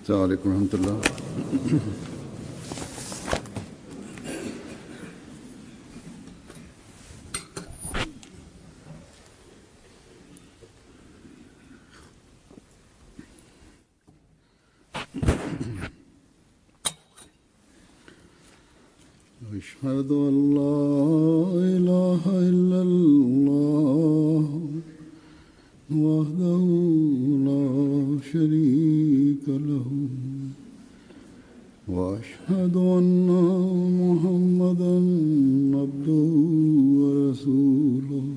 السلام عليكم ورحمة الله. أشهد أن لا إله إلا الله وحده لا شريك له وأشهد أن محمدا عبده ورسوله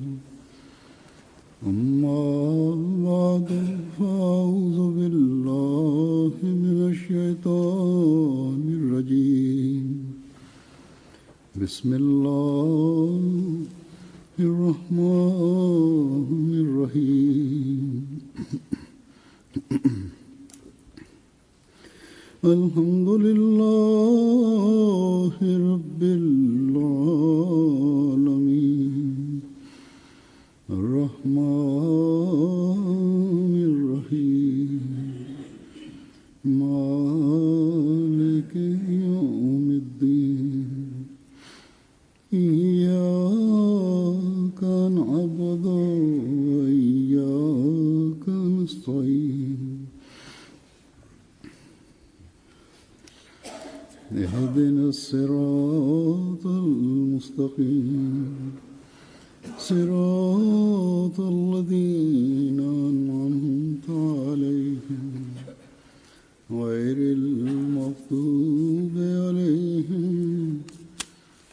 أما بعد فأعوذ بالله من الشيطان الرجيم بسم الله الرحمن الرحيم الحمد لله رب العالمين الرحمن الرحيم مالك يوم الدين إياك نعبد وإياك نستعين اهدنا الصراط المستقيم صراط الذين أنعمت عليهم غير المغضوب عليهم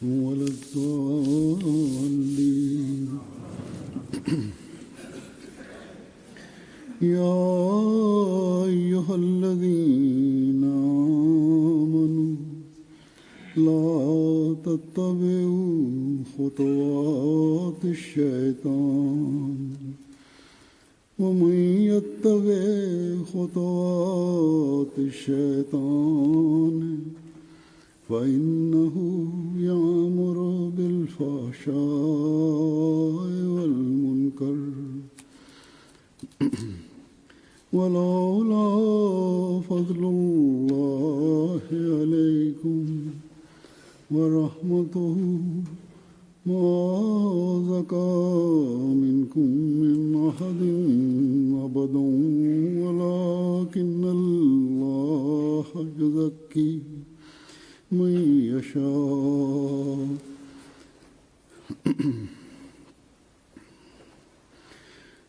ولا الضالين. يا أيها الذين آمنوا لا تتبعوا خطوات الشيطان ومن يتبع خطوات الشيطان فإنه يأمر بالفحشاء والمنكر ولولا فضل الله عليكم ورحمته ما زكى منكم من أحد أبدا ولكن الله يزكي من يشاء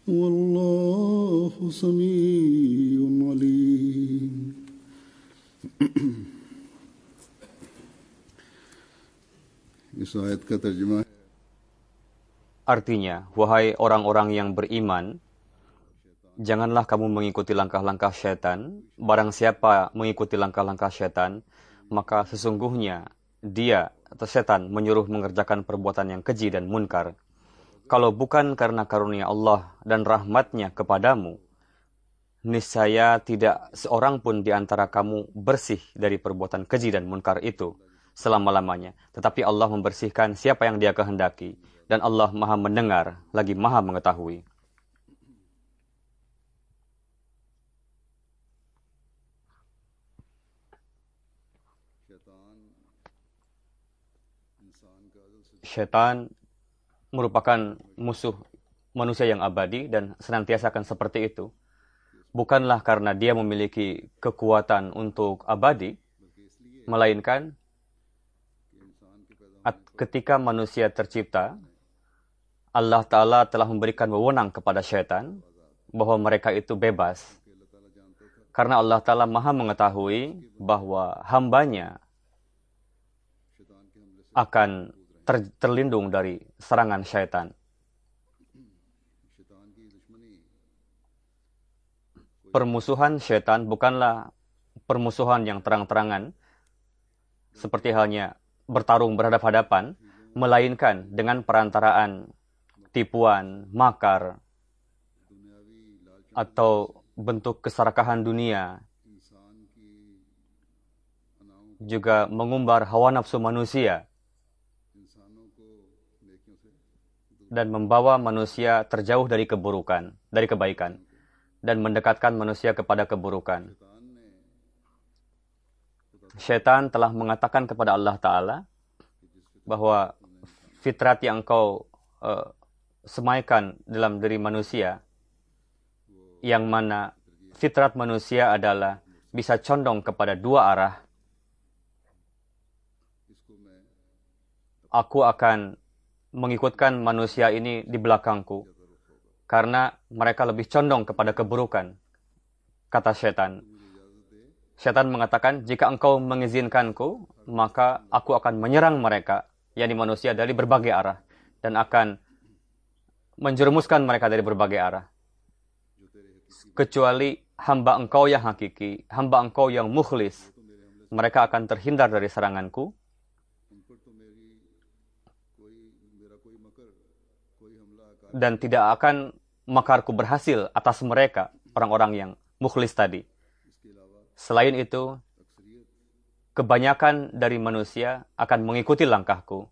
والله سميع عليم. इस आयत का तर्जुमा है. Artinya, wahai orang-orang yang beriman, janganlah kamu mengikuti langkah-langkah syaitan. Barang siapa mengikuti langkah-langkah syaitan, maka sesungguhnya dia atau syaitan menyuruh mengerjakan perbuatan yang keji dan munkar. Kalau bukan karena karunia Allah dan rahmatnya kepadamu, niscaya tidak seorang pun di antara kamu bersih dari perbuatan keji dan munkar itu selama-lamanya. Tetapi Allah membersihkan siapa yang Dia kehendaki, dan Allah Maha mendengar lagi Maha mengetahui. Syaitan merupakan musuh manusia yang abadi dan senantiasa akan seperti itu. Bukanlah karena dia memiliki kekuatan untuk abadi, melainkan ketika manusia tercipta, Allah Ta'ala telah memberikan wewenang kepada syaitan bahwa mereka itu bebas. Karena Allah Ta'ala Maha mengetahui bahwa hambanya akan terlindung dari serangan syaitan. Permusuhan syaitan bukanlah permusuhan yang terang-terangan, seperti halnya bertarung berhadapan-hadapan, melainkan dengan perantaraan tipuan, makar, atau bentuk keserakahan dunia, juga mengumbar hawa nafsu manusia, dan membawa manusia terjauh dari keburukan, dari kebaikan, dan mendekatkan manusia kepada keburukan. Syaitan telah mengatakan kepada Allah Ta'ala bahwa fitrat yang engkau semaikan dalam diri manusia, yang mana fitrat manusia adalah bisa condong kepada dua arah, aku akan mengikutkan manusia ini di belakangku, karena mereka lebih condong kepada keburukan, kata syaitan. Syaitan mengatakan, jika engkau mengizinkanku, maka aku akan menyerang mereka, yakni manusia, dari berbagai arah, dan akan menjerumuskan mereka dari berbagai arah. Kecuali hamba engkau yang hakiki, hamba engkau yang mukhlis, mereka akan terhindar dari seranganku, dan tidak akan makarku berhasil atas mereka, orang-orang yang mukhlis tadi. Selain itu, kebanyakan dari manusia akan mengikuti langkahku.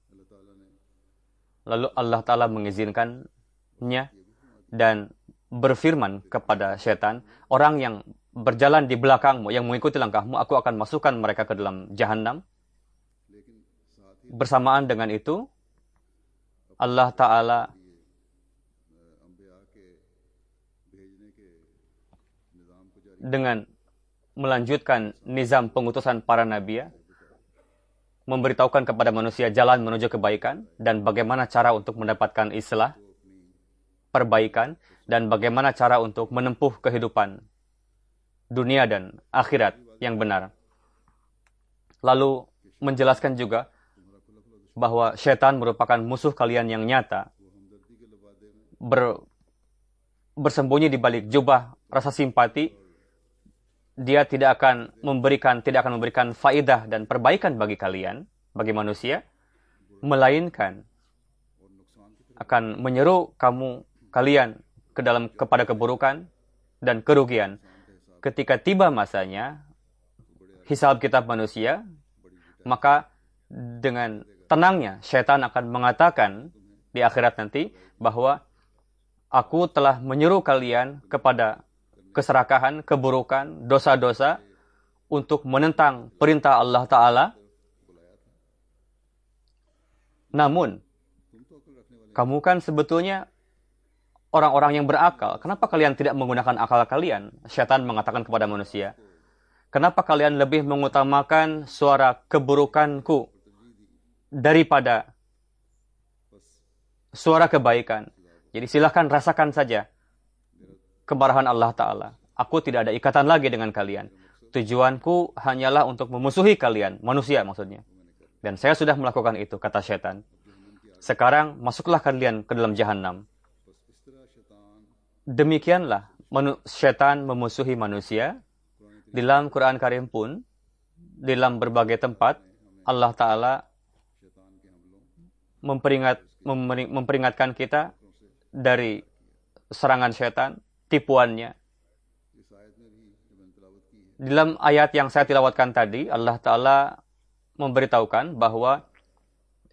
Lalu Allah Ta'ala mengizinkannya dan berfirman kepada syaitan, orang yang berjalan di belakangmu, yang mengikuti langkahmu, aku akan masukkan mereka ke dalam Jahannam. Bersamaan dengan itu, Allah Ta'ala dengan melanjutkan nizam pengutusan para nabi, memberitahukan kepada manusia jalan menuju kebaikan dan bagaimana cara untuk mendapatkan islah, perbaikan, dan bagaimana cara untuk menempuh kehidupan dunia dan akhirat yang benar. Lalu menjelaskan juga bahwa syaitan merupakan musuh kalian yang nyata, bersembunyi di balik jubah rasa simpati. Dia tidak akan memberikan faidah dan perbaikan bagi kalian, bagi manusia, melainkan akan menyeru kalian kepada keburukan dan kerugian. Ketika tiba masanya hisab kitab manusia, maka dengan tenangnya syaitan akan mengatakan di akhirat nanti bahwa aku telah menyeru kalian kepada keserakahan, keburukan, dosa-dosa untuk menentang perintah Allah Ta'ala. Namun, kamu kan sebetulnya orang-orang yang berakal. Kenapa kalian tidak menggunakan akal kalian? Syaitan mengatakan kepada manusia, kenapa kalian lebih mengutamakan suara keburukanku daripada suara kebaikan? Jadi silahkan rasakan saja kemarahan Allah Ta'ala. Aku tidak ada ikatan lagi dengan kalian. Tujuanku hanyalah untuk memusuhi kalian, manusia maksudnya. Dan saya sudah melakukan itu, kata syaitan. Sekarang masuklah kalian ke dalam Jahannam. Demikianlah syaitan memusuhi manusia. Di dalam Quran Karim pun, di dalam berbagai tempat, Allah Ta'ala memperingatkan kita dari serangan syaitan, tipuannya. Dalam ayat yang saya tilawatkan tadi, Allah Ta'ala memberitahukan bahwa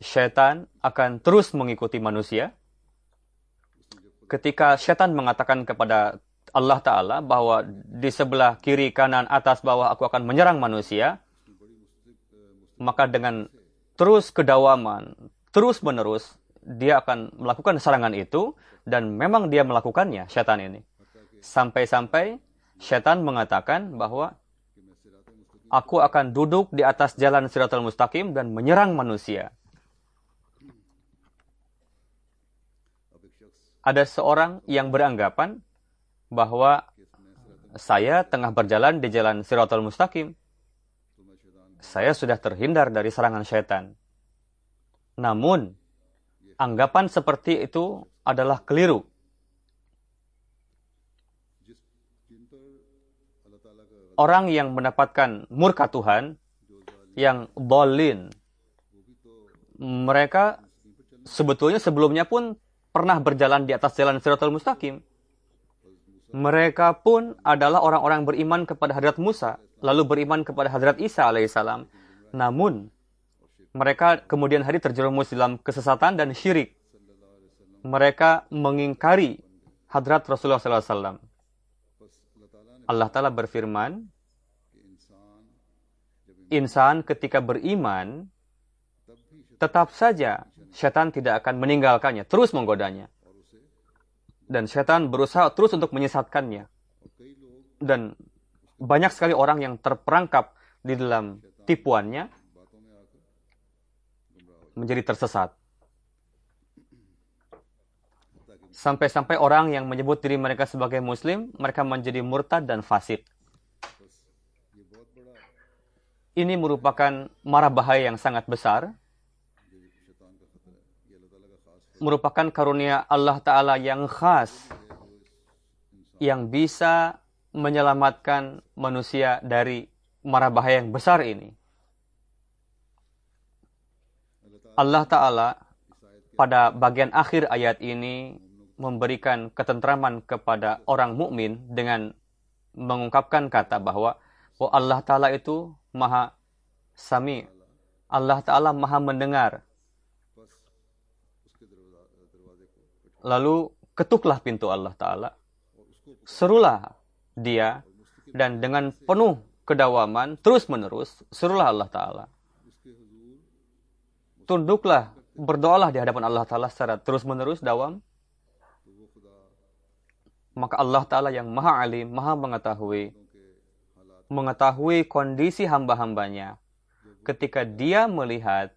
syaitan akan terus mengikuti manusia. Ketika syaitan mengatakan kepada Allah Ta'ala bahwa di sebelah kiri, kanan, atas, bawah aku akan menyerang manusia, maka dengan terus kedawaman, terus menerus, dia akan melakukan serangan itu, dan memang dia melakukannya, syaitan ini. Sampai-sampai syaitan mengatakan bahwa aku akan duduk di atas jalan Shiratal Mustaqim dan menyerang manusia. Ada seorang yang beranggapan bahwa saya tengah berjalan di jalan Shiratal Mustaqim. Saya sudah terhindar dari serangan syaitan. Namun, anggapan seperti itu adalah keliru. Orang yang mendapatkan murka Tuhan, yang dhalin, mereka sebetulnya sebelumnya pun pernah berjalan di atas jalan Shiratal Mustaqim. Mereka pun adalah orang-orang beriman kepada Hadrat Musa, lalu beriman kepada Hadrat Isa alaihissalam. Namun, mereka kemudian hari terjerumus dalam kesesatan dan syirik. Mereka mengingkari Hadrat Rasulullah SAW. Allah Ta'ala berfirman, insan ketika beriman, tetap saja setan tidak akan meninggalkannya, terus menggodanya. Dan setan berusaha terus untuk menyesatkannya. Dan banyak sekali orang yang terperangkap di dalam tipuannya menjadi tersesat. Sampai-sampai orang yang menyebut diri mereka sebagai muslim, mereka menjadi murtad dan fasik. Ini merupakan mara bahaya yang sangat besar. Merupakan karunia Allah Ta'ala yang khas, yang bisa menyelamatkan manusia dari mara bahaya yang besar ini. Allah Ta'ala pada bagian akhir ayat ini memberikan ketentraman kepada orang mukmin dengan mengungkapkan kata bahwa Allah Ta'ala itu Maha Sami. Allah Ta'ala Maha mendengar. Lalu ketuklah pintu Allah Ta'ala. Serulah dia dan dengan penuh kedawaman terus-menerus serulah Allah Ta'ala. Tunduklah, berdoalah di hadapan Allah Ta'ala secara terus-menerus dawam. Maka Allah Ta'ala yang Maha Alim, Maha mengetahui kondisi hamba-hambanya. Ketika dia melihat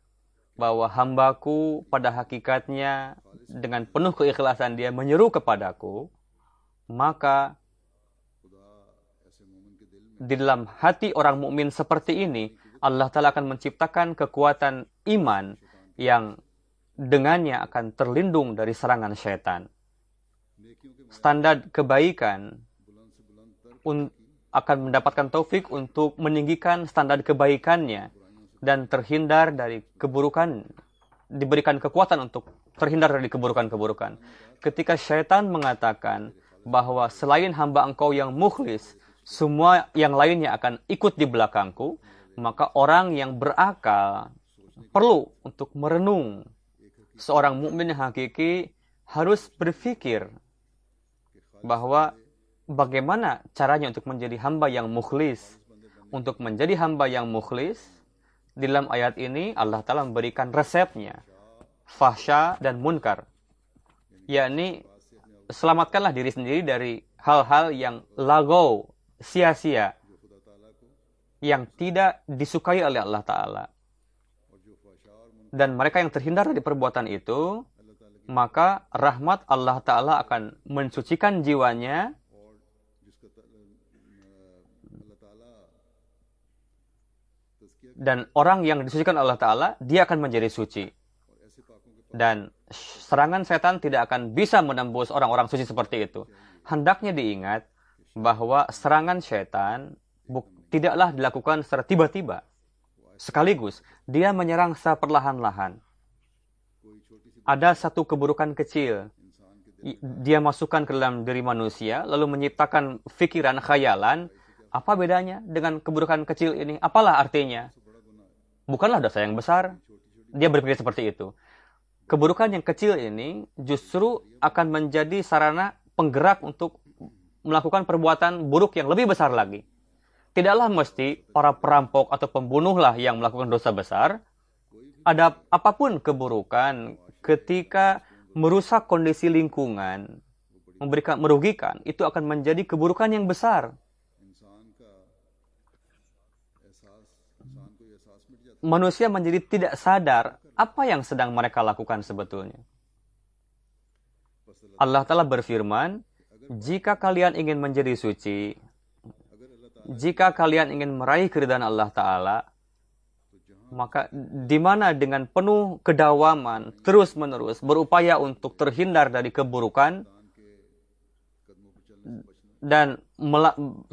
bahwa hambaku pada hakikatnya dengan penuh keikhlasan dia menyeru kepadaku, maka di dalam hati orang mukmin seperti ini, Allah Ta'ala akan menciptakan kekuatan iman yang dengannya akan terlindung dari serangan syaitan. Standar kebaikan akan mendapatkan taufik untuk meninggikan standar kebaikannya dan terhindar dari keburukan, diberikan kekuatan untuk terhindar dari keburukan-keburukan. Ketika syaitan mengatakan bahwa selain hamba engkau yang mukhlis, semua yang lainnya akan ikut di belakangku, maka orang yang berakal perlu untuk merenung. Seorang mukmin yang hakiki harus berpikir bahwa bagaimana caranya untuk menjadi hamba yang mukhlis. Untuk menjadi hamba yang mukhlis, di dalam ayat ini Allah Ta'ala memberikan resepnya, fahsya dan munkar. Yakni, selamatkanlah diri sendiri dari hal-hal yang lagau, sia-sia, yang tidak disukai oleh Allah Ta'ala. Dan mereka yang terhindar dari perbuatan itu, maka rahmat Allah Ta'ala akan mensucikan jiwanya. Dan orang yang disucikan Allah Ta'ala, dia akan menjadi suci. Dan serangan setan tidak akan bisa menembus orang-orang suci seperti itu. Hendaknya diingat bahwa serangan setan tidaklah dilakukan secara tiba-tiba. Sekaligus, dia menyerang secara perlahan-lahan. Ada satu keburukan kecil. Dia masukkan ke dalam diri manusia, lalu menciptakan fikiran, khayalan. Apa bedanya dengan keburukan kecil ini? Apalah artinya? Bukanlah dosa yang besar. Dia berpikir seperti itu. Keburukan yang kecil ini justru akan menjadi sarana penggerak untuk melakukan perbuatan buruk yang lebih besar lagi. Tidaklah mesti para perampok atau pembunuhlah yang melakukan dosa besar. Ada apapun keburukan ketika merusak kondisi lingkungan, merugikan, itu akan menjadi keburukan yang besar. Manusia menjadi tidak sadar apa yang sedang mereka lakukan sebetulnya. Allah Ta'ala berfirman, jika kalian ingin menjadi suci, jika kalian ingin meraih keridhaan Allah Ta'ala, maka di mana dengan penuh kedawaman, terus-menerus berupaya untuk terhindar dari keburukan dan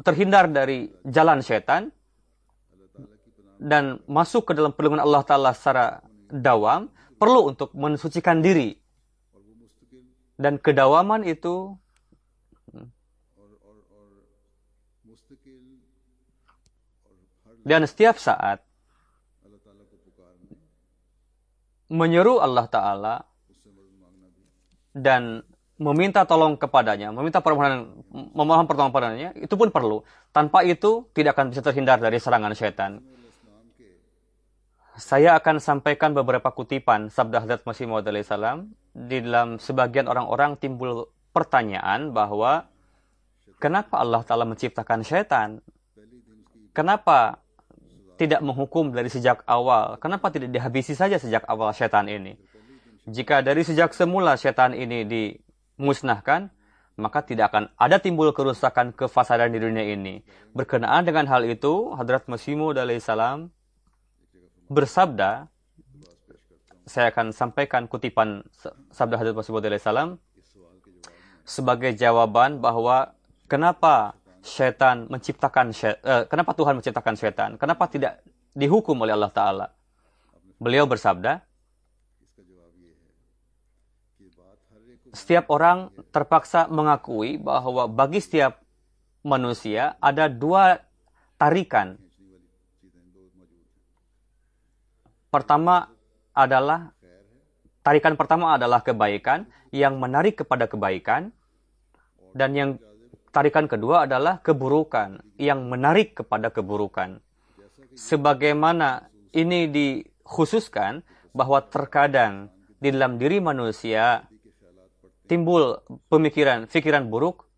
terhindar dari jalan syaitan, dan masuk ke dalam perlindungan Allah Ta'ala secara dawam, perlu untuk mensucikan diri. Dan kedawaman itu dan setiap saat menyeru Allah Ta'ala dan meminta tolong kepadanya, meminta memohon pertolongan padanya, itu pun perlu. Tanpa itu tidak akan bisa terhindar dari serangan syaitan. Saya akan sampaikan beberapa kutipan sabda Hadrat Masih Maud alaihissalam. Di dalam sebagian orang-orang timbul pertanyaan bahwa kenapa Allah Ta'ala menciptakan syaitan? Kenapa tidak menghukum dari sejak awal? Kenapa tidak dihabisi saja sejak awal syaitan ini? Jika dari sejak semula syaitan ini dimusnahkan, maka tidak akan ada timbul kerusakan kefasadan di dunia ini. Berkenaan dengan hal itu, Hadrat Masih Maud alaihissalam bersabda, saya akan sampaikan kutipan sabda Hadrat Masih Maud alaihissalam sebagai jawaban bahwa kenapa kenapa Tuhan menciptakan syaitan? Kenapa tidak dihukum oleh Allah Ta'ala? Beliau bersabda, setiap orang terpaksa mengakui bahwa bagi setiap manusia ada dua tarikan. Tarikan pertama adalah kebaikan yang menarik kepada kebaikan, dan yang tarikan kedua adalah keburukan yang menarik kepada keburukan. Sebagaimana ini dikhususkan bahwa terkadang di dalam diri manusia timbul pikiran buruk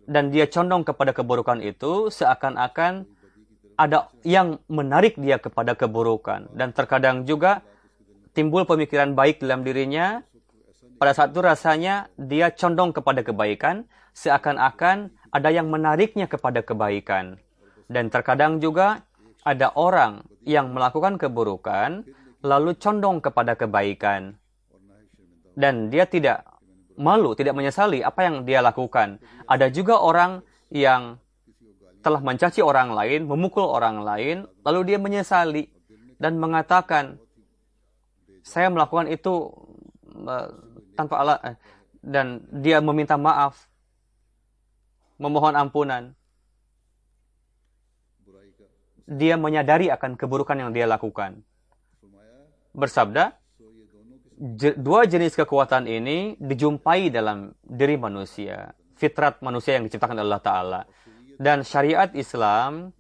dan dia condong kepada keburukan itu, seakan-akan ada yang menarik dia kepada keburukan. Dan terkadang juga timbul pemikiran baik dalam dirinya, pada saat itu rasanya dia condong kepada kebaikan, seakan-akan ada yang menariknya kepada kebaikan. Dan terkadang juga ada orang yang melakukan keburukan lalu condong kepada kebaikan, dan dia tidak malu, tidak menyesali apa yang dia lakukan. Ada juga orang yang telah mencaci orang lain, memukul orang lain, lalu dia menyesali dan mengatakan, saya melakukan itu tanpa alasan, dan dia meminta maaf, memohon ampunan. Dia menyadari akan keburukan yang dia lakukan. Bersabda, dua jenis kekuatan ini dijumpai dalam diri manusia, fitrat manusia yang diciptakan oleh Allah Ta'ala. Dan syariat Islam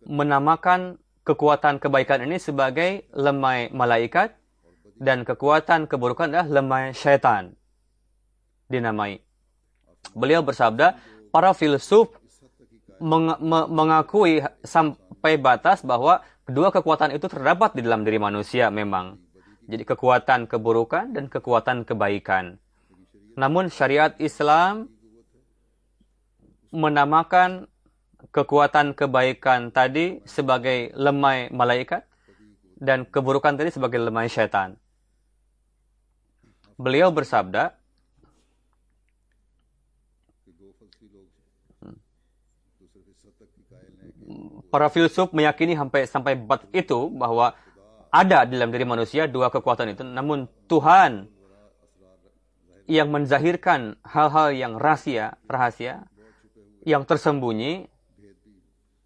menamakan kekuatan kebaikan ini sebagai lemai malaikat, dan kekuatan keburukan adalah lemai syaitan. Dinamai. Beliau bersabda, para filsuf mengakui sampai batas bahwa kedua kekuatan itu terdapat di dalam diri manusia memang. Jadi kekuatan keburukan dan kekuatan kebaikan. Namun syariat Islam menamakan kekuatan kebaikan tadi sebagai lemai malaikat dan keburukan tadi sebagai lemai syaitan. Beliau bersabda, para filsuf meyakini sampai bab itu bahwa ada di dalam diri manusia dua kekuatan itu, namun Tuhan yang menzahirkan hal-hal yang rahasia yang tersembunyi,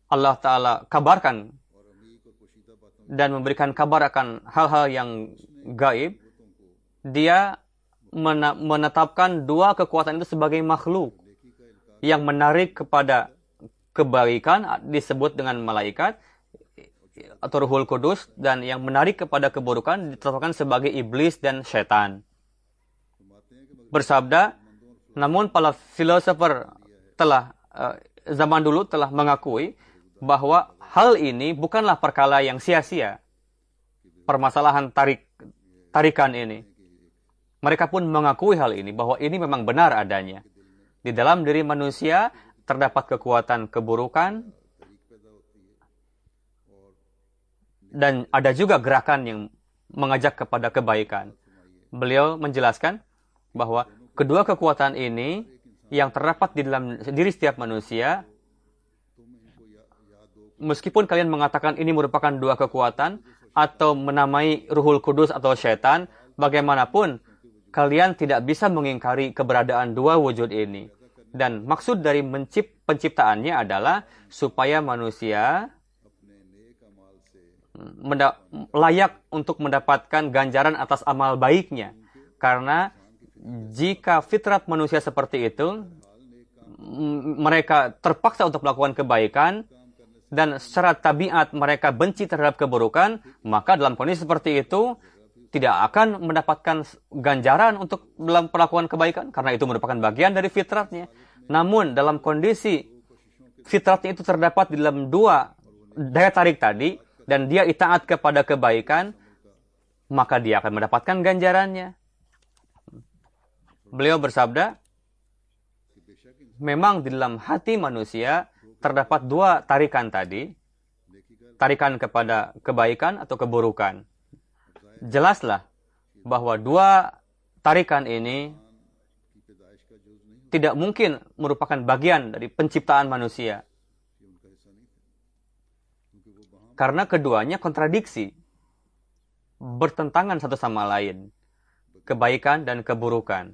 Allah Ta'ala kabarkan dan memberikan kabar akan hal-hal yang gaib. Dia menetapkan dua kekuatan itu sebagai makhluk yang menarik kepada kebaikan disebut dengan malaikat atau Ruhul Kudus, dan yang menarik kepada keburukan ditetapkan sebagai iblis dan syaitan. Bersabda, namun para filosofer zaman dulu telah mengakui bahwa hal ini bukanlah perkara yang sia-sia. Permasalahan tarikan ini. Mereka pun mengakui hal ini, bahwa ini memang benar adanya. Di dalam diri manusia terdapat kekuatan keburukan, dan ada juga gerakan yang mengajak kepada kebaikan. Beliau menjelaskan bahwa kedua kekuatan ini yang terdapat di dalam diri setiap manusia, meskipun kalian mengatakan ini merupakan dua kekuatan atau menamai Ruhul Kudus atau syaitan, bagaimanapun kalian tidak bisa mengingkari keberadaan dua wujud ini. Dan maksud dari penciptaannya adalah supaya manusia layak untuk mendapatkan ganjaran atas amal baiknya. Karena jika fitrat manusia seperti itu, mereka terpaksa untuk melakukan kebaikan, dan secara tabiat mereka benci terhadap keburukan, maka dalam kondisi seperti itu tidak akan mendapatkan ganjaran untuk dalam perlakuan kebaikan karena itu merupakan bagian dari fitratnya. Namun dalam kondisi fitratnya itu terdapat di dalam dua daya tarik tadi dan dia itaat kepada kebaikan, maka dia akan mendapatkan ganjarannya. Beliau bersabda, memang di dalam hati manusia terdapat dua tarikan tadi, tarikan kepada kebaikan atau keburukan. Jelaslah bahwa dua tarikan ini tidak mungkin merupakan bagian dari penciptaan manusia. Karena keduanya kontradiksi, bertentangan satu sama lain, kebaikan dan keburukan.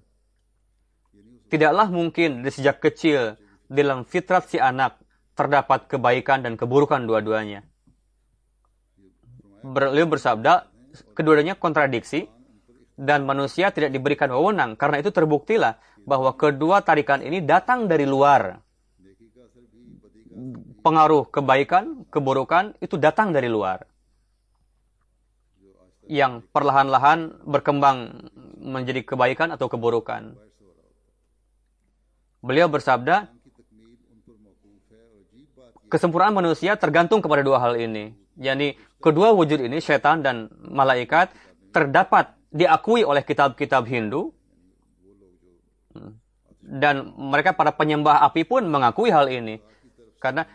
Tidaklah mungkin dari sejak kecil dalam fitrat si anak terdapat kebaikan dan keburukan dua-duanya. Beliau bersabda, keduanya kontradiksi dan manusia tidak diberikan wewenang. Karena itu terbuktilah bahwa kedua tarikan ini datang dari luar. Pengaruh kebaikan, keburukan itu datang dari luar. Yang perlahan-lahan berkembang menjadi kebaikan atau keburukan. Beliau bersabda, kesempurnaan manusia tergantung kepada dua hal ini. Yani kedua wujud ini, syaitan dan malaikat, terdapat diakui oleh kitab-kitab Hindu. Dan mereka para penyembah api pun mengakui hal ini.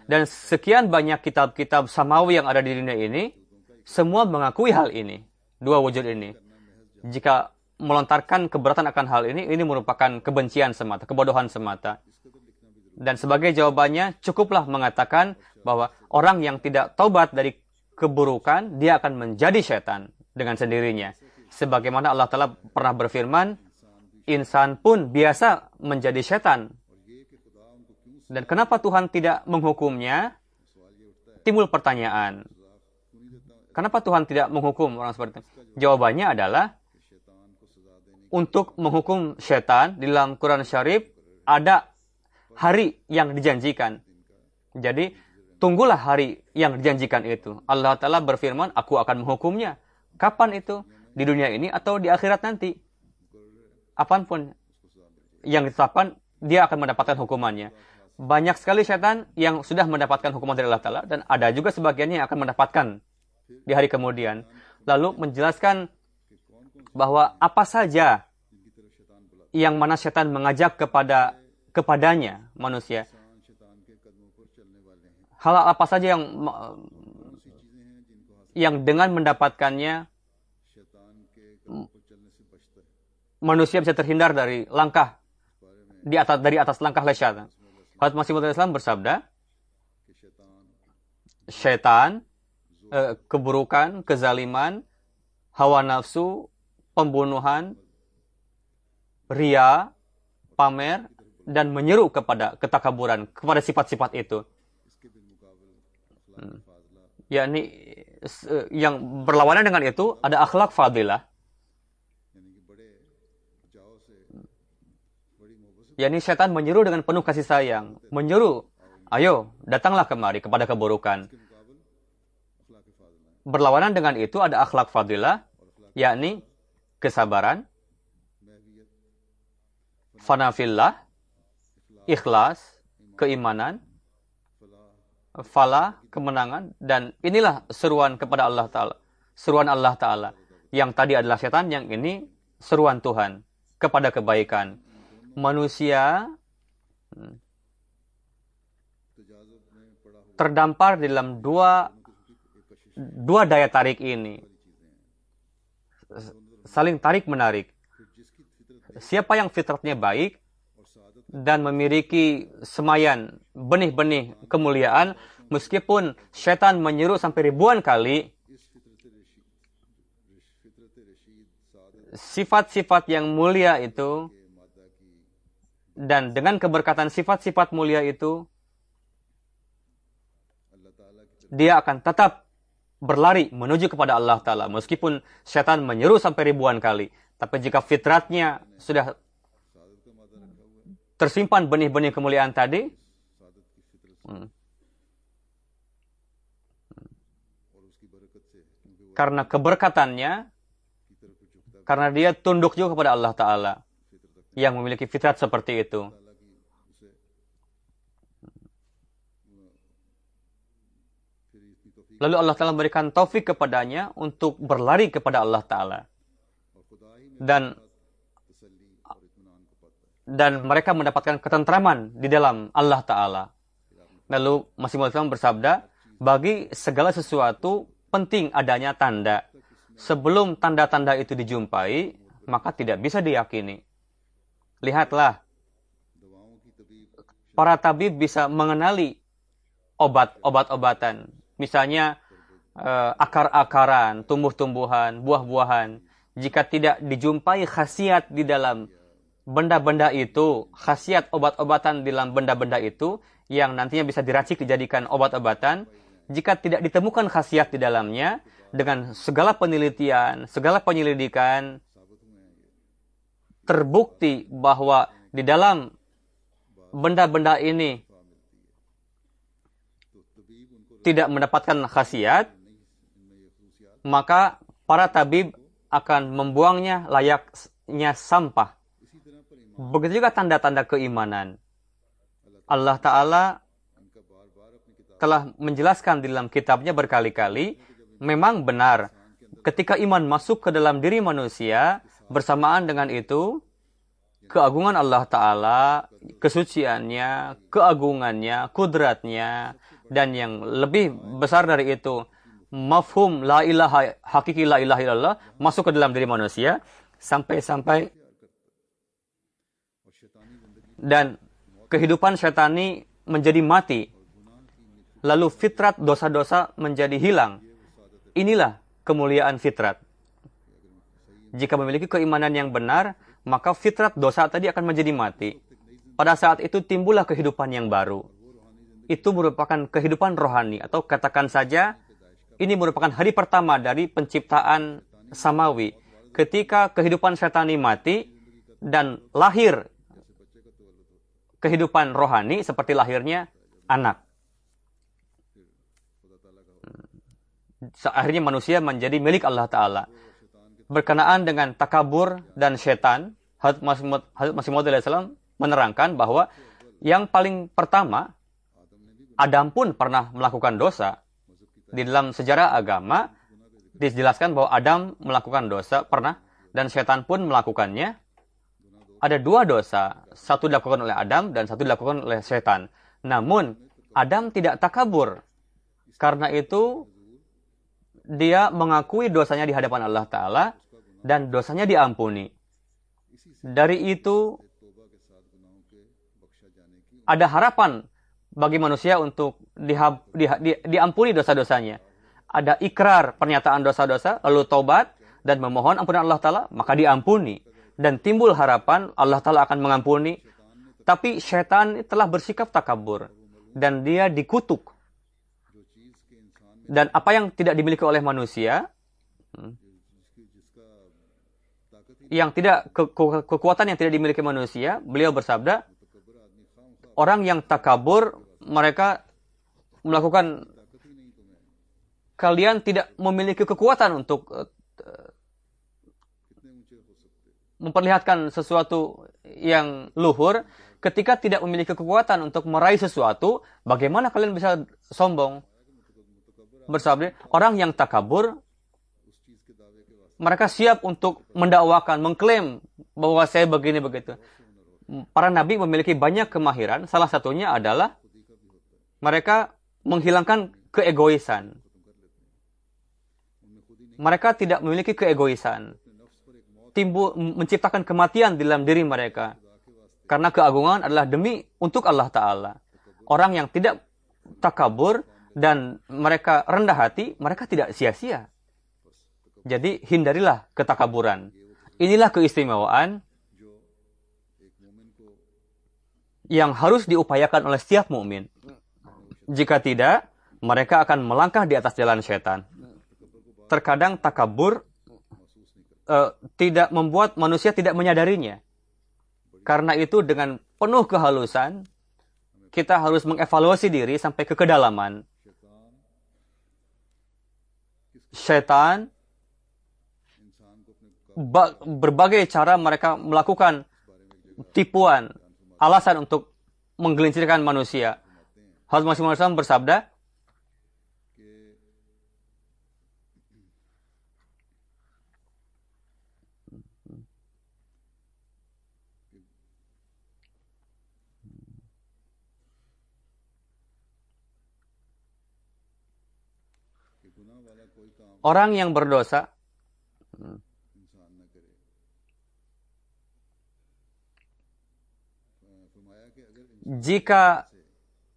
Dan sekian banyak kitab-kitab samawi yang ada di dunia ini, semua mengakui hal ini. Dua wujud ini. Jika melontarkan keberatan akan hal ini merupakan kebencian semata, kebodohan semata. Dan sebagai jawabannya, cukuplah mengatakan bahwa orang yang tidak taubat dari keburukan, dia akan menjadi setan dengan sendirinya. Sebagaimana Allah Ta'ala pernah berfirman, insan pun biasa menjadi setan. Dan kenapa Tuhan tidak menghukumnya? Timbul pertanyaan. Kenapa Tuhan tidak menghukum orang seperti itu? Jawabannya adalah, untuk menghukum setan di dalam Quran Syarif ada hari yang dijanjikan. Jadi, tunggulah hari yang dijanjikan itu. Allah Ta'ala berfirman, aku akan menghukumnya. Kapan itu? Di dunia ini atau di akhirat nanti? Apapun yang ditetapkan, dia akan mendapatkan hukumannya. Banyak sekali setan yang sudah mendapatkan hukuman dari Allah Ta'ala, dan ada juga sebagiannya yang akan mendapatkan di hari kemudian. Lalu menjelaskan bahwa apa saja yang mana setan mengajak kepadanya manusia. Hal apa saja yang dengan mendapatkannya manusia bisa terhindar dari langkah dari atas langkah lesyat. Hadrat Masih Maud Islam bersabda, syaitan, keburukan, kezaliman, hawa nafsu, pembunuhan, ria, pamer, dan menyeru kepada ketakaburan, kepada sifat-sifat itu. Yakni yang berlawanan dengan itu ada akhlak fadilah. Yakni setan menyeru dengan penuh kasih sayang, menyeru, ayo datanglah kemari kepada keburukan. Berlawanan dengan itu ada akhlak fadilah, yakni kesabaran, fanafillah, ikhlas, keimanan, falah, kemenangan, dan inilah seruan kepada Allah Ta'ala. Seruan Allah Ta'ala. Yang tadi adalah setan, yang ini seruan Tuhan kepada kebaikan. Manusia terdampar di dalam dua daya tarik ini. Saling tarik-menarik. Siapa yang fitratnya baik dan memiliki semayan benih-benih kemuliaan, meskipun setan menyeru sampai ribuan kali, sifat-sifat yang mulia itu, dan dengan keberkatan sifat-sifat mulia itu, dia akan tetap berlari menuju kepada Allah Ta'ala. Meskipun setan menyeru sampai ribuan kali. Tapi jika fitratnya sudah tersimpan benih-benih kemuliaan tadi, karena keberkatannya, karena dia tunduk juga kepada Allah Ta'ala yang memiliki fitrat seperti itu. Lalu Allah Ta'ala memberikan taufik kepadanya untuk berlari kepada Allah Ta'ala. Dan mereka mendapatkan ketentraman di dalam Allah Ta'ala. Lalu Masih Maud bersabda, bagi segala sesuatu penting adanya tanda. Sebelum tanda-tanda itu dijumpai, maka tidak bisa diyakini. Lihatlah, para tabib bisa mengenali obat-obatan. Misalnya akar-akaran, tumbuh-tumbuhan, buah-buahan. Jika tidak dijumpai khasiat di dalam benda-benda itu, khasiat obat-obatan di dalam benda-benda itu, yang nantinya bisa diracik dijadikan obat-obatan, jika tidak ditemukan khasiat di dalamnya, dengan segala penelitian, segala penyelidikan, terbukti bahwa di dalam benda-benda ini tidak mendapatkan khasiat, maka para tabib akan membuangnya layaknya sampah. Begitu juga tanda-tanda keimanan. Allah Ta'ala telah menjelaskan di dalam kitabnya berkali-kali, memang benar, ketika iman masuk ke dalam diri manusia, bersamaan dengan itu, keagungan Allah Ta'ala, kesuciannya, keagungannya, kudratnya, dan yang lebih besar dari itu, mafhum la ilaha, hakiki la ilaha illallah, masuk ke dalam diri manusia, sampai-sampai dan kehidupan syetani menjadi mati. Lalu fitrat dosa-dosa menjadi hilang. Inilah kemuliaan fitrat. Jika memiliki keimanan yang benar, maka fitrat dosa tadi akan menjadi mati. Pada saat itu timbullah kehidupan yang baru. Itu merupakan kehidupan rohani, atau katakan saja, ini merupakan hari pertama dari penciptaan samawi. Ketika kehidupan syetani mati dan lahir kehidupan rohani seperti lahirnya anak. Akhirnya manusia menjadi milik Allah Ta'ala. Berkenaan dengan takabur dan setan, Hazrat Masih Maud menerangkan bahwa yang paling pertama, Adam pun pernah melakukan dosa. Di dalam sejarah agama, dijelaskan bahwa Adam melakukan dosa, pernah, dan setan pun melakukannya. Ada dua dosa, satu dilakukan oleh Adam dan satu dilakukan oleh setan. Namun, Adam tidak takabur. Karena itu, dia mengakui dosanya di hadapan Allah Ta'ala dan dosanya diampuni. Dari itu, ada harapan bagi manusia untuk diampuni dosa-dosanya. Ada ikrar pernyataan dosa-dosa, lalu taubat dan memohon ampunan Allah Ta'ala, maka diampuni. Dan timbul harapan Allah Ta'ala akan mengampuni. Tapi syaitan telah bersikap takabur. Dan dia dikutuk. Dan apa yang tidak dimiliki oleh manusia, kekuatan yang tidak dimiliki manusia, beliau bersabda, orang yang takabur, mereka melakukan, kalian tidak memiliki kekuatan untuk memperlihatkan sesuatu yang luhur. Ketika tidak memiliki kekuatan untuk meraih sesuatu, bagaimana kalian bisa sombong? Bersabda, orang yang takabur, mereka siap untuk mendakwakan, mengklaim bahwa saya begini begitu. Para nabi memiliki banyak kemahiran, salah satunya adalah mereka menghilangkan keegoisan. Mereka tidak memiliki keegoisan. Menciptakan kematian di dalam diri mereka. Karena keagungan adalah demi untuk Allah Ta'ala. Orang yang tidak takabur dan mereka rendah hati, mereka tidak sia-sia. Jadi hindarilah ketakaburan. Inilah keistimewaan yang harus diupayakan oleh setiap mukmin. Jika tidak, mereka akan melangkah di atas jalan syaitan. Terkadang takabur tidak membuat manusia tidak menyadarinya. Karena itu dengan penuh kehalusan, kita harus mengevaluasi diri sampai ke kedalaman. Syaitan berbagai cara mereka melakukan tipuan, alasan untuk menggelincirkan manusia. Hazrat Masih Maud bersabda, orang yang berdosa jika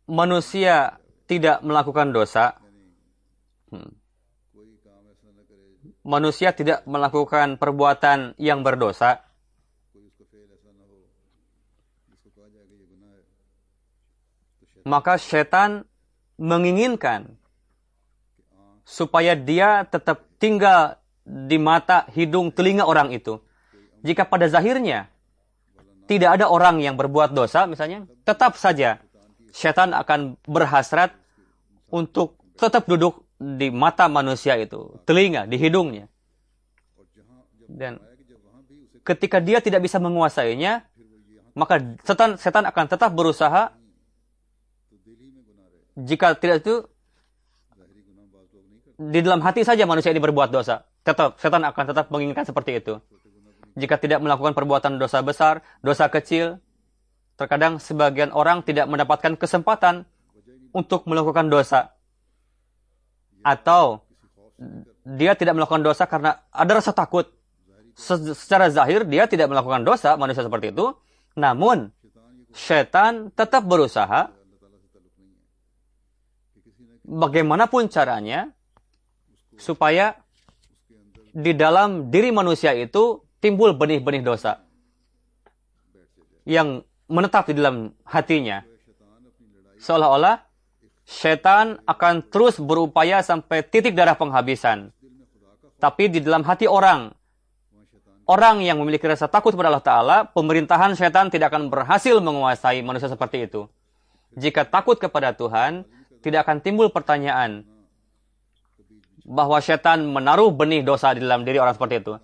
manusia tidak melakukan dosa, manusia tidak melakukan perbuatan yang berdosa, maka syaitan menginginkan supaya dia tetap tinggal di mata, hidung, telinga orang itu. Jika pada zahirnya tidak ada orang yang berbuat dosa, misalnya, tetap saja syaitan akan berhasrat untuk tetap duduk di mata manusia itu, telinga, di hidungnya. Dan ketika dia tidak bisa menguasainya, maka setan akan tetap berusaha. Jika tidak itu, di dalam hati saja manusia ini berbuat dosa. Tetap, setan akan tetap menginginkan seperti itu. Jika tidak melakukan perbuatan dosa besar, dosa kecil, terkadang sebagian orang tidak mendapatkan kesempatan untuk melakukan dosa. Atau dia tidak melakukan dosa karena ada rasa takut. Secara zahir dia tidak melakukan dosa, manusia seperti itu. Namun, syaitan tetap berusaha bagaimanapun caranya supaya di dalam diri manusia itu timbul benih-benih dosa yang menetap di dalam hatinya. Seolah-olah syaitan akan terus berupaya sampai titik darah penghabisan. Tapi di dalam hati orang yang memiliki rasa takut kepada Allah Ta'ala, pemerintahan syaitan tidak akan berhasil menguasai manusia seperti itu. Jika takut kepada Tuhan, tidak akan timbul pertanyaan bahwa syaitan menaruh benih dosa di dalam diri orang seperti itu.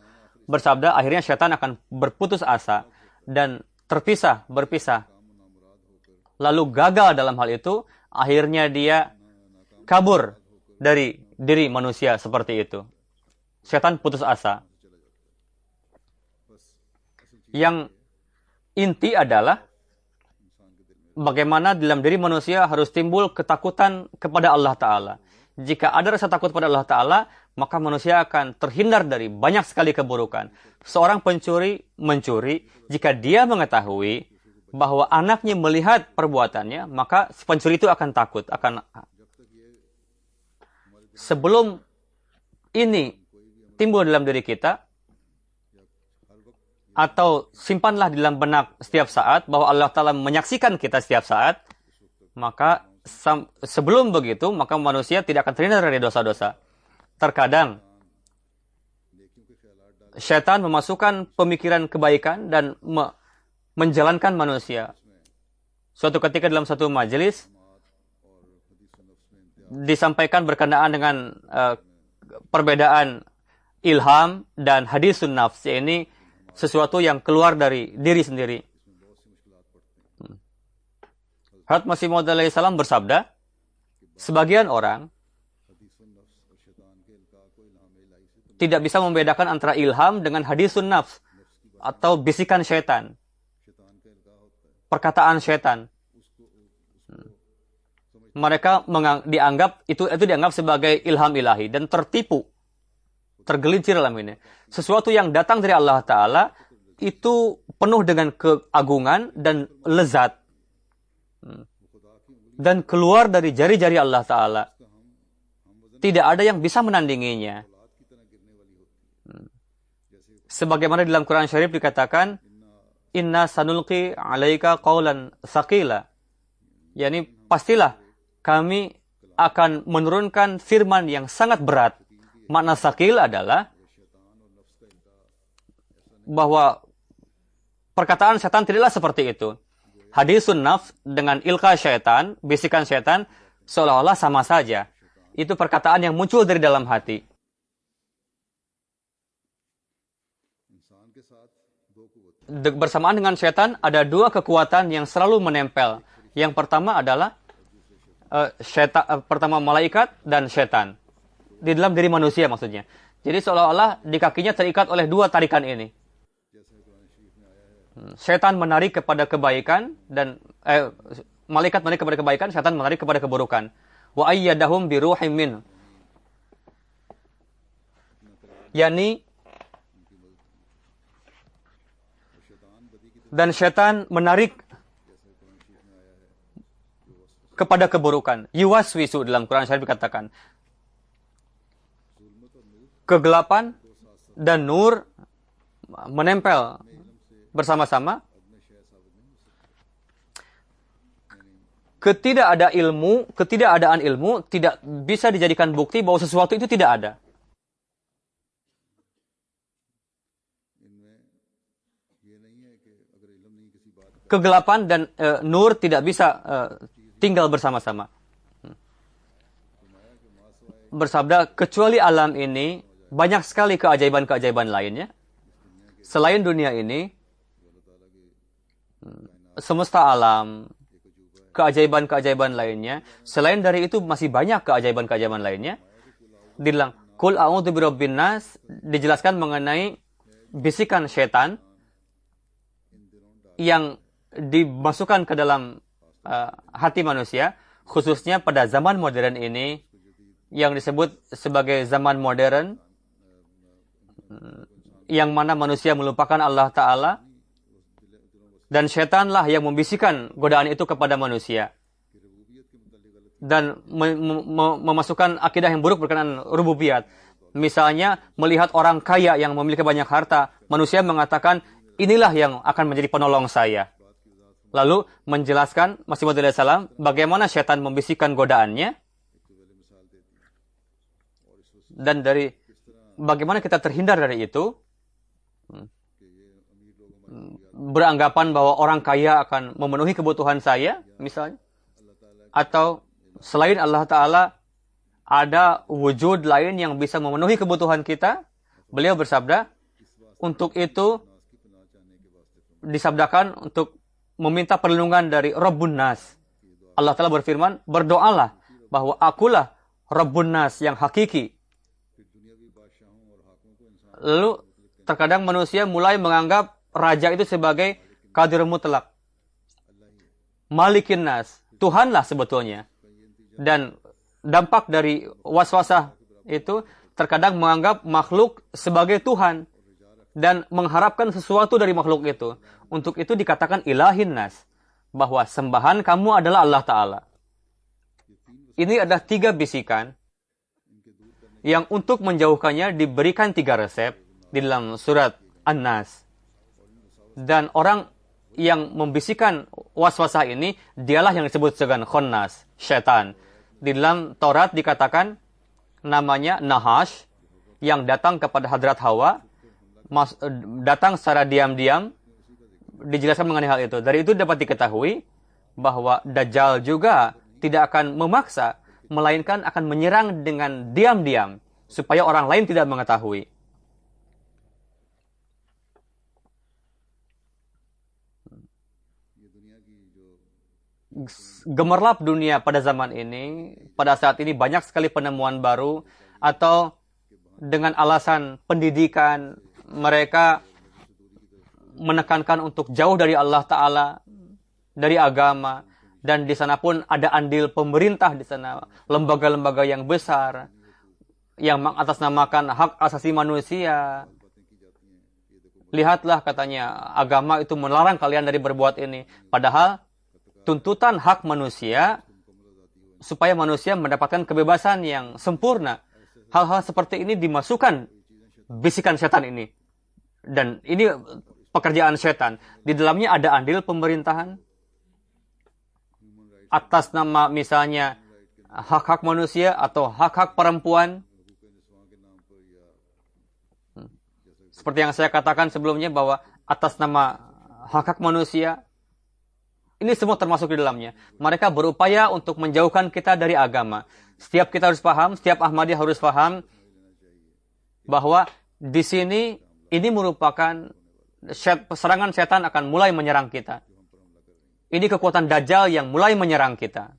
Bersabda, akhirnya syaitan akan berputus asa dan berpisah. Lalu gagal dalam hal itu, akhirnya dia kabur dari diri manusia seperti itu. Syaitan putus asa. Yang inti adalah bagaimana dalam diri manusia harus timbul ketakutan kepada Allah Ta'ala. Jika ada rasa takut pada Allah Ta'ala, maka manusia akan terhindar dari banyak sekali keburukan. Seorang pencuri mencuri, jika dia mengetahui bahwa anaknya melihat perbuatannya, maka si pencuri itu akan takut. Sebelum ini timbul dalam diri kita, atau simpanlah di dalam benak setiap saat bahwa Allah Ta'ala menyaksikan kita setiap saat, maka sebelum begitu, maka manusia tidak akan terhindar dari dosa-dosa. Terkadang syaitan memasukkan pemikiran kebaikan dan menjalankan manusia. Suatu ketika dalam satu majelis disampaikan berkenaan dengan perbedaan ilham dan hadisun nafs. Ini sesuatu yang keluar dari diri sendiri. Hazrat Masih Maud alaihissalam bersabda, sebagian orang tidak bisa membedakan antara ilham dengan hadisun nafs atau bisikan syaitan, perkataan syaitan. Mereka dianggap itu dianggap sebagai ilham ilahi dan tertipu, tergelincir dalam ini. Sesuatu yang datang dari Allah Ta'ala itu penuh dengan keagungan dan lezat. Dan keluar dari jari-jari Allah Ta'ala. Tidak ada yang bisa menandinginya. Sebagaimana dalam Quran Syarif dikatakan, Inna sanulqi alaika qawlan thaqila. Yani pastilah kami akan menurunkan firman yang sangat berat. Makna thaqil adalah bahwa perkataan syaitan tidaklah seperti itu. Hadisun nafs dengan ilka syaitan, bisikan syaitan, seolah-olah sama saja. Itu perkataan yang muncul dari dalam hati. bersamaan dengan setan ada dua kekuatan yang selalu menempel. Yang pertama adalah pertama malaikat dan setan. Di dalam diri manusia maksudnya. Jadi seolah-olah di kakinya terikat oleh dua tarikan ini. Setan menarik kepada kebaikan dan malaikat menarik kepada kebaikan, setan menarik kepada keburukan. Wa ayyadahum bi ruhim min. Yani dan setan menarik kepada keburukan. Yuwaswisu dalam Quran Syarif dikatakan. Kegelapan dan nur menempel bersama-sama. Ketidakadaan ilmu tidak bisa dijadikan bukti bahwa sesuatu itu tidak ada. Kegelapan dan nur tidak bisa tinggal bersama-sama. Bersabda, kecuali alam ini, banyak sekali keajaiban-keajaiban lainnya. Selain dunia ini, semesta alam, keajaiban-keajaiban lainnya. Selain dari itu, masih banyak keajaiban-keajaiban lainnya. Dibilang, Qul a'udzu birabbin nas, dijelaskan mengenai bisikan setan yang dimasukkan ke dalam hati manusia, khususnya pada zaman modern ini, yang disebut sebagai zaman modern, yang mana manusia melupakan Allah Ta'ala, dan setanlah yang membisikkan godaan itu kepada manusia. Dan memasukkan akidah yang buruk berkenaan rububiyat. Misalnya, melihat orang kaya yang memiliki banyak harta, manusia mengatakan, inilah yang akan menjadi penolong saya. Lalu menjelaskan, Masih Maud alaihissalam, bagaimana setan membisikkan godaannya, dan dari bagaimana kita terhindar dari itu. Beranggapan bahwa orang kaya akan memenuhi kebutuhan saya, misalnya. Atau selain Allah Ta'ala, ada wujud lain yang bisa memenuhi kebutuhan kita. Beliau bersabda, untuk itu disabdakan untuk meminta perlindungan dari Rabbun Nas. Allah Ta'ala berfirman, berdoalah bahwa akulah Rabbun Nas yang hakiki. Lalu terkadang manusia mulai menganggap raja itu sebagai qadir mutlak. Malikin Nas, Tuhanlah sebetulnya. Dan dampak dari waswasah itu terkadang menganggap makhluk sebagai Tuhan dan mengharapkan sesuatu dari makhluk itu. Untuk itu dikatakan ilahin nas, bahwa sembahan kamu adalah Allah Ta'ala. Ini ada 3 bisikan yang untuk menjauhkannya diberikan 3 resep di dalam surat An-Nas. Dan orang yang membisikkan waswasah ini, dialah yang disebut sebagai khonnas, syaitan. Di dalam Taurat dikatakan namanya Nahash, yang datang kepada Hadrat Hawa, datang secara diam-diam. Dijelaskan mengenai hal itu. Dari itu dapat diketahui bahwa Dajjal juga tidak akan memaksa, melainkan akan menyerang dengan diam-diam, supaya orang lain tidak mengetahui. Gemerlap dunia pada zaman ini, pada saat ini banyak sekali penemuan baru, atau dengan alasan pendidikan, mereka menekankan untuk jauh dari Allah Ta'ala, dari agama, dan di sana pun ada andil pemerintah di sana, lembaga-lembaga yang besar, yang mengatasnamakan hak asasi manusia. Lihatlah, katanya, agama itu melarang kalian dari berbuat ini. Padahal, tuntutan hak manusia, supaya manusia mendapatkan kebebasan yang sempurna. Hal-hal seperti ini dimasukkan bisikan setan ini. Dan ini pekerjaan setan. Di dalamnya ada andil pemerintahan. Atas nama misalnya hak-hak manusia atau hak-hak perempuan. Seperti yang saya katakan sebelumnya bahwa atas nama hak-hak manusia, ini semua termasuk di dalamnya. Mereka berupaya untuk menjauhkan kita dari agama. Setiap kita harus paham, setiap Ahmadi harus paham bahwa di sini ini merupakan serangan setan akan mulai menyerang kita. Ini kekuatan Dajjal yang mulai menyerang kita.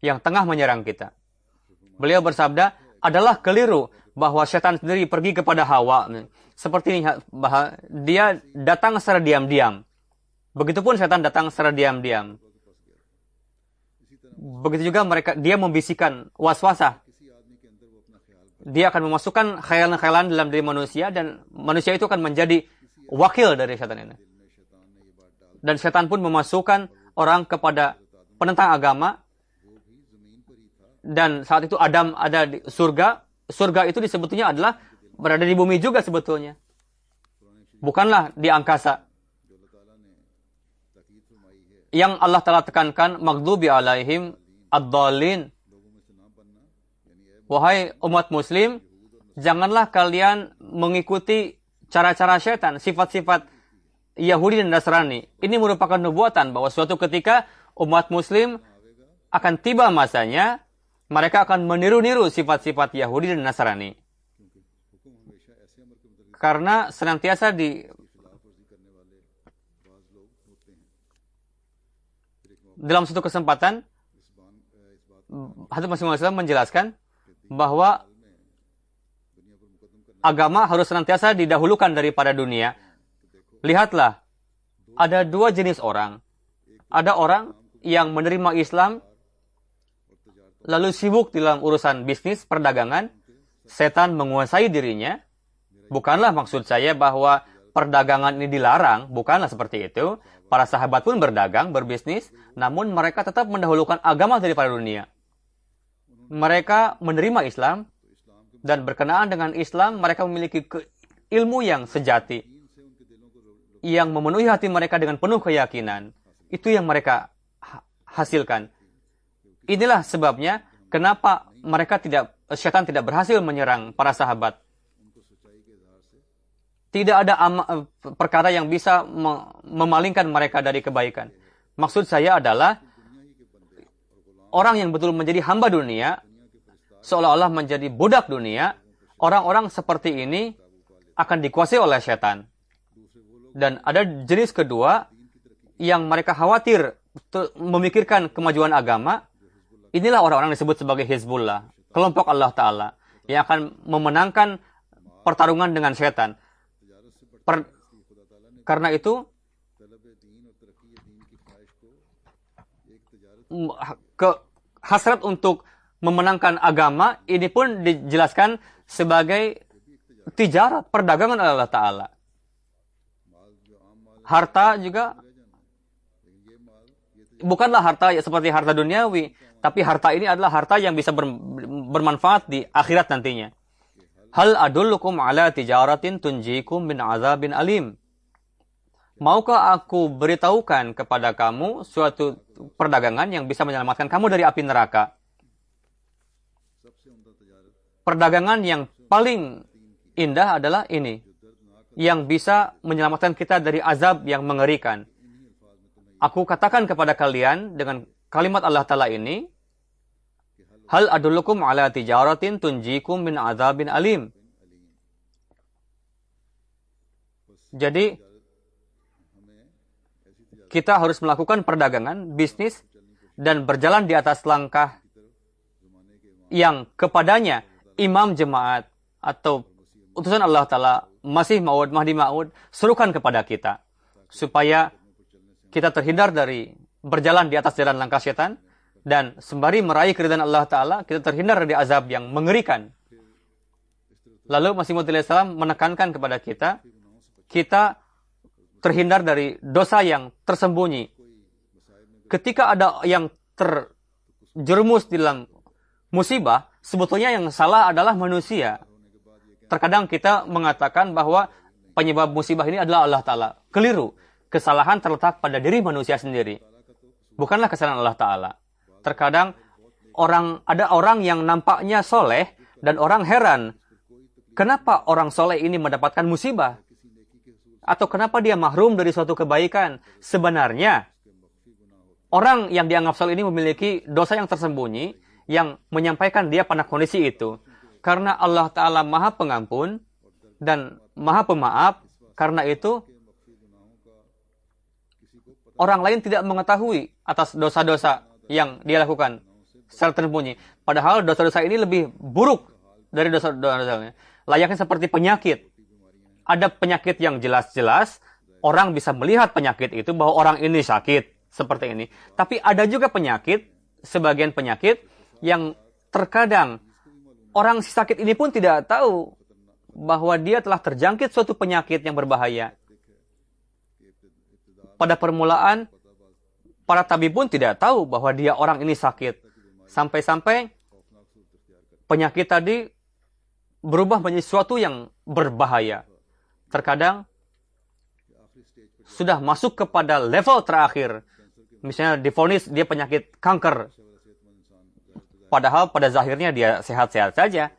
Yang tengah menyerang kita. Beliau bersabda, adalah keliru bahwa setan sendiri pergi kepada Hawa. Seperti ini, bahwa dia datang secara diam-diam. Begitupun setan datang secara diam-diam. Begitu juga dia membisikkan waswasah. Dia akan memasukkan khayalan-khayalan dalam diri manusia dan manusia itu akan menjadi wakil dari setan ini. Dan setan pun memasukkan orang kepada penentang agama. Dan saat itu Adam ada di surga. Surga itu disebutnya adalah berada di bumi juga sebetulnya. Bukanlah di angkasa. Yang Allah Ta'ala tekankan, maghdubi alaihim ad-dhalin. Wahai umat muslim, janganlah kalian mengikuti cara-cara syaitan, sifat-sifat Yahudi dan Nasrani. Ini merupakan nubuatan bahwa suatu ketika umat muslim akan tiba masanya, mereka akan meniru-niru sifat-sifat Yahudi dan Nasrani. Karena senantiasa dalam satu kesempatan, Hadrat Masih Maud menjelaskan bahwa agama harus senantiasa didahulukan daripada dunia. Lihatlah, ada dua jenis orang. Ada orang yang menerima Islam, lalu sibuk dalam urusan bisnis, perdagangan, setan menguasai dirinya. Bukanlah maksud saya bahwa perdagangan ini dilarang, bukanlah seperti itu. Para sahabat pun berdagang, berbisnis, namun mereka tetap mendahulukan agama daripada dunia. Mereka menerima Islam, dan berkenaan dengan Islam, mereka memiliki ilmu yang sejati, yang memenuhi hati mereka dengan penuh keyakinan. Itu yang mereka hasilkan. Inilah sebabnya kenapa syaitan tidak berhasil menyerang para sahabat. Tidak ada perkara yang bisa memalingkan mereka dari kebaikan. Maksud saya adalah orang yang betul menjadi hamba dunia, seolah-olah menjadi budak dunia, orang-orang seperti ini akan dikuasai oleh syaitan. Dan ada jenis kedua yang mereka khawatir memikirkan kemajuan agama. Inilah orang-orang disebut sebagai Hizbullah, kelompok Allah Ta'ala, yang akan memenangkan pertarungan dengan setan. Karena itu, hasrat untuk memenangkan agama, ini pun dijelaskan sebagai tijarat, perdagangan Allah Ta'ala. Harta juga, bukanlah harta seperti harta duniawi, tapi harta ini adalah harta yang bisa bermanfaat di akhirat nantinya. Hal adullukum ala tijaratin tunjikum min azabin alim. Maukah aku beritahukan kepada kamu suatu perdagangan yang bisa menyelamatkan kamu dari api neraka? Perdagangan yang paling indah adalah ini, yang bisa menyelamatkan kita dari azab yang mengerikan. Aku katakan kepada kalian dengan kalimat Allah Ta'ala ini, hal adullukum ala tijaratin tunjikum min azabin alim. Jadi, kita harus melakukan perdagangan, bisnis, dan berjalan di atas langkah yang kepadanya imam jemaat atau utusan Allah Ta'ala, Masih Maud, Mahdi Maud, serukan kepada kita. Supaya kita terhindar dari berjalan di atas jalan langkah syaitan, dan sembari meraih keridhaan Allah Ta'ala, kita terhindar dari azab yang mengerikan. Lalu Masih Maud alaihissalam menekankan kepada kita terhindar dari dosa yang tersembunyi. Ketika ada yang terjerumus dalam musibah, sebetulnya yang salah adalah manusia. Terkadang kita mengatakan bahwa penyebab musibah ini adalah Allah Ta'ala. Keliru. Kesalahan terletak pada diri manusia sendiri. Bukanlah kesalahan Allah Ta'ala. Terkadang ada orang yang nampaknya soleh dan orang heran. Kenapa orang soleh ini mendapatkan musibah? Atau kenapa dia mahrum dari suatu kebaikan? Sebenarnya, orang yang dianggap soleh ini memiliki dosa yang tersembunyi yang menyampaikan dia pada kondisi itu. Karena Allah Ta'ala Maha Pengampun, dan Maha Pemaaf. Karena itu orang lain tidak mengetahui atas dosa-dosa yang dia lakukan secara tersembunyi. Padahal dosa-dosa ini lebih buruk dari dosa-dosa. Layaknya seperti penyakit. Ada penyakit yang jelas-jelas, orang bisa melihat penyakit itu bahwa orang ini sakit, seperti ini. Tapi ada juga penyakit, sebagian penyakit, yang terkadang orang si sakit ini pun tidak tahu bahwa dia telah terjangkit suatu penyakit yang berbahaya. Pada permulaan, para tabib pun tidak tahu bahwa dia orang ini sakit. Sampai-sampai penyakit tadi berubah menjadi sesuatu yang berbahaya. Terkadang sudah masuk kepada level terakhir. Misalnya divonis dia penyakit kanker. Padahal pada zahirnya dia sehat-sehat saja.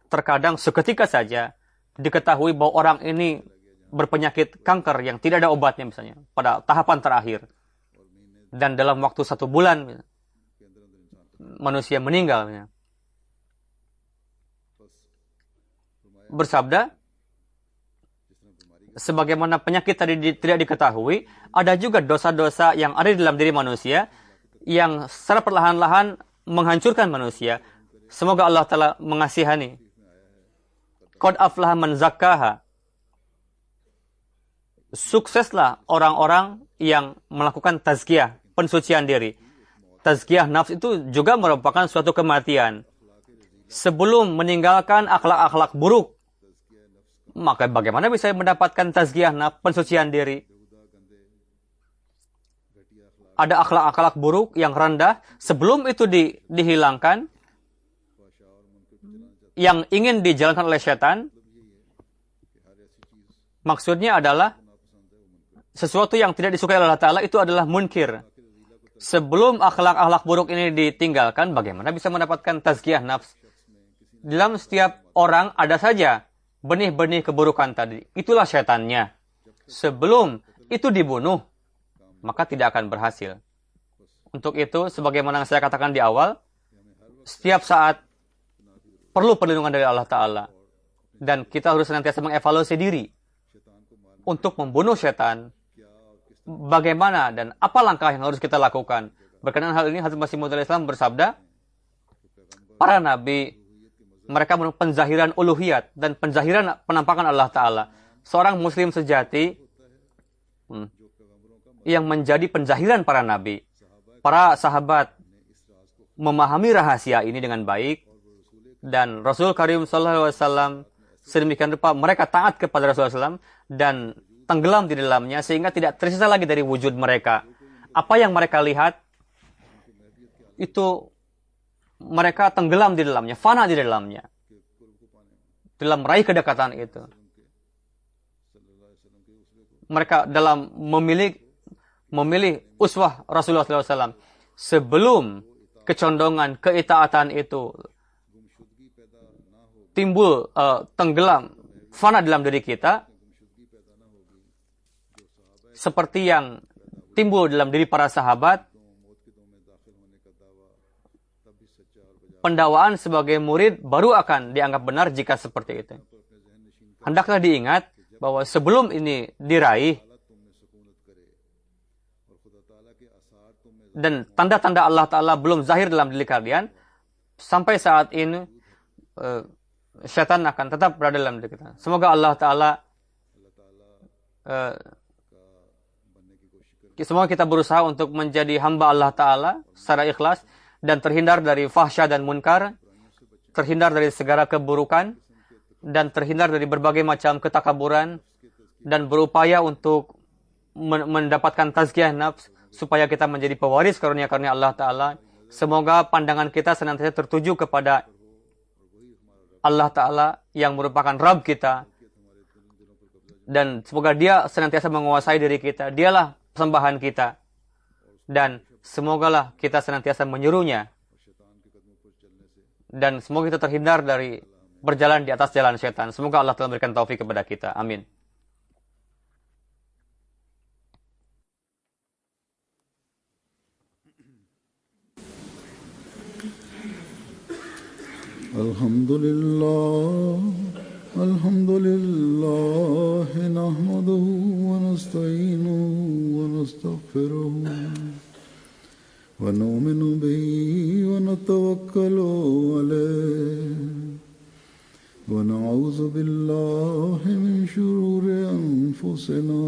Terkadang seketika saja diketahui bahwa orang ini berpenyakit kanker yang tidak ada obatnya misalnya. Pada tahapan terakhir. Dan dalam waktu 1 bulan manusia meninggal. Misalnya. Bersabda, sebagaimana penyakit tadi tidak diketahui, ada juga dosa-dosa yang ada di dalam diri manusia yang secara perlahan-lahan menghancurkan manusia. Semoga Allah Ta'ala mengasihani. Qad aflaha man zakkaha. Sukseslah orang-orang yang melakukan tazkiyah, pensucian diri. Tazkiyah nafs itu juga merupakan suatu kematian. Sebelum meninggalkan akhlak-akhlak buruk, maka bagaimana bisa mendapatkan tazkiyah nafs, pensucian diri? Ada akhlak-akhlak buruk yang rendah, sebelum itu dihilangkan, yang ingin dijalankan oleh syaitan, maksudnya adalah sesuatu yang tidak disukai oleh Allah Ta'ala itu adalah munkir. Sebelum akhlak-akhlak buruk ini ditinggalkan, bagaimana bisa mendapatkan tazkiyah nafs? Dalam setiap orang ada saja benih-benih keburukan tadi. Itulah syaitannya. Sebelum itu dibunuh, maka tidak akan berhasil. Untuk itu, sebagaimana yang saya katakan di awal, setiap saat perlu perlindungan dari Allah Ta'ala. Dan kita harus senantiasa mengevaluasi diri untuk membunuh syaitan. Bagaimana dan apa langkah yang harus kita lakukan? Berkenaan hal ini, Hazrat Masih Maud Islam bersabda, para nabi, mereka merupakan penzahiran uluhiyat dan penzahiran penampakan Allah Ta'ala. Seorang muslim sejati yang menjadi penzahiran para nabi. Para sahabat memahami rahasia ini dengan baik. Dan Rasul Karim SAW sedemikian rupa mereka taat kepada Rasulullah SAW dan tenggelam di dalamnya sehingga tidak tersisa lagi dari wujud mereka. Apa yang mereka lihat, itu mereka tenggelam di dalamnya, fana di dalamnya. Dalam meraih kedekatan itu. Mereka dalam memilih uswah Rasulullah SAW. Sebelum kecondongan, keitaatan itu timbul, tenggelam, fana dalam diri kita, seperti yang timbul dalam diri para sahabat, pendakwaan sebagai murid baru akan dianggap benar jika seperti itu. Hendaklah diingat bahwa sebelum ini diraih, dan tanda-tanda Allah Ta'ala belum zahir dalam diri kalian, sampai saat ini, syaitan akan tetap berada dalam diri kita. Semoga Allah Ta'ala, semoga kita berusaha untuk menjadi hamba Allah Ta'ala secara ikhlas dan terhindar dari fahsya dan munkar, terhindar dari segala keburukan, dan terhindar dari berbagai macam ketakaburan, dan berupaya untuk mendapatkan tazkiyah nafs supaya kita menjadi pewaris karunia-karunia Allah Ta'ala. Semoga pandangan kita senantiasa tertuju kepada Allah Ta'ala yang merupakan Rabb kita, dan semoga Dia senantiasa menguasai diri kita. Dialah sembahan kita, dan semogalah kita senantiasa menyerunya, dan semoga kita terhindar dari berjalan di atas jalan syaitan. Semoga Allah telah memberikan taufik kepada kita. Amin. Alhamdulillah الحمد لله نحمده ونستعينه ونستغفره ونؤمن به ونتوكل عليه ونعوذ بالله من شرور أنفسنا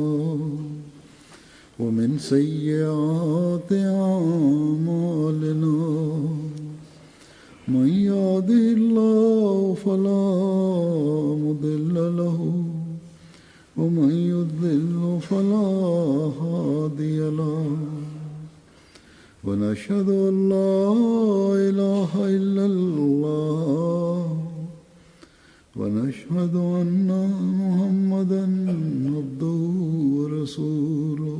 ومن سيئات أعمالنا من يهده الله فلا مضل له ومن يضلل فلا هادي له ونشهد أن لا إله إلا الله ونشهد أن محمدا عبده ورسوله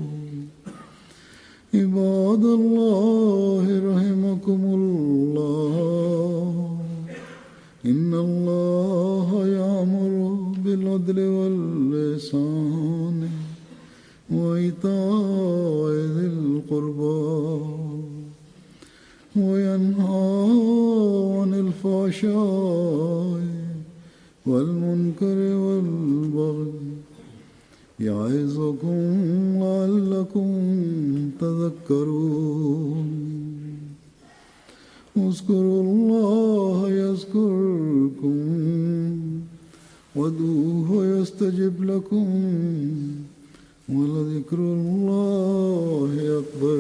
عباد الله رحمكم الله إن الله يأمر بالعدل والإحسان وإيتاء ذي القربى وينهى عن الفحشاء والمنكر والبغي يعظكم لعلكم تذكرون اذكروا الله يذكركم وادعوه يستجب لكم ولذكر الله أكبر